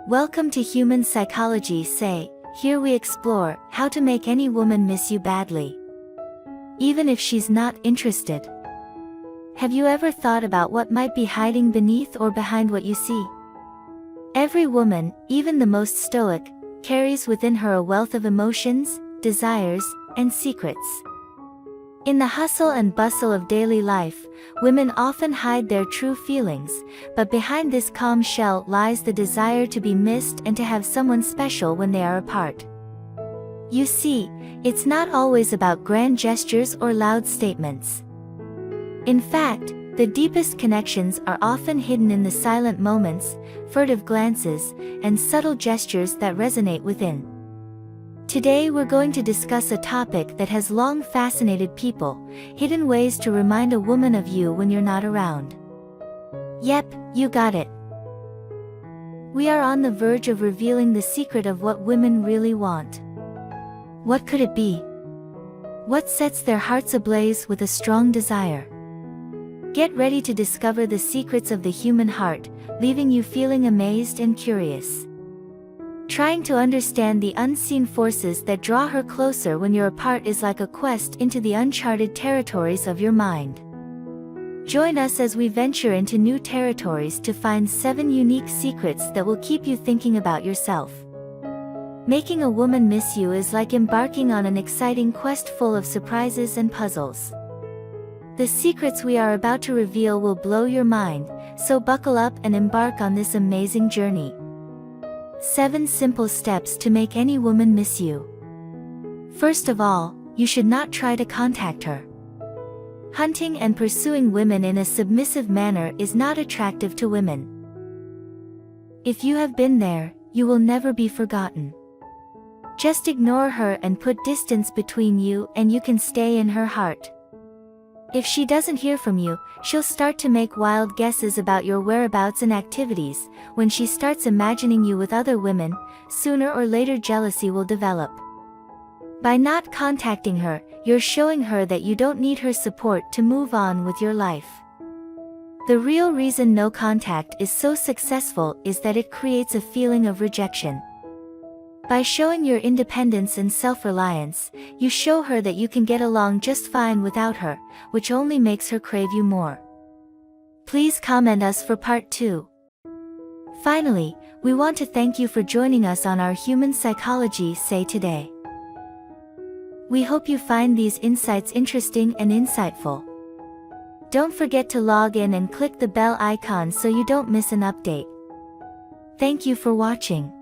Welcome to Human Psychology Say. Here we explore how to make any woman miss you badly, even if she's not interested. Have you ever thought about what might be hiding beneath or behind what you see? Every woman, even the most stoic, carries within her a wealth of emotions, desires, and secrets. In the hustle and bustle of daily life, women often hide their true feelings, but behind this calm shell lies the desire to be missed and to have someone special when they are apart. You see, it's not always about grand gestures or loud statements. In fact, the deepest connections are often hidden in the silent moments, furtive glances, and subtle gestures that resonate within. Today we're going to discuss a topic that has long fascinated people: hidden ways to remind a woman of you when you're not around. Yep, you got it. We are on the verge of revealing the secret of what women really want. What could it be? What sets their hearts ablaze with a strong desire? Get ready to discover the secrets of the human heart, leaving you feeling amazed and curious. Trying to understand the unseen forces that draw her closer when you're apart is like a quest into the uncharted territories of your mind. Join us as we venture into new territories to find 7 unique secrets that will keep you thinking about yourself. Making a woman miss you is like embarking on an exciting quest full of surprises and puzzles. The secrets we are about to reveal will blow your mind, so buckle up and embark on this amazing journey. 7 simple steps to make any woman miss you. First of all, you should not try to contact her. Hunting and pursuing women in a submissive manner is not attractive to women. If you have been there, you will never be forgotten. Just ignore her and put distance between you, and you can stay in her heart. If she doesn't hear from you, she'll start to make wild guesses about your whereabouts and activities. When she starts imagining you with other women, sooner or later jealousy will develop. By not contacting her, you're showing her that you don't need her support to move on with your life. The real reason no contact is so successful is that it creates a feeling of rejection. By showing your independence and self-reliance, you show her that you can get along just fine without her, which only makes her crave you more. Please comment us for part 2. Finally, we want to thank you for joining us on our Human Psychology Say today. We hope you find these insights interesting and insightful. Don't forget to log in and click the bell icon so you don't miss an update. Thank you for watching.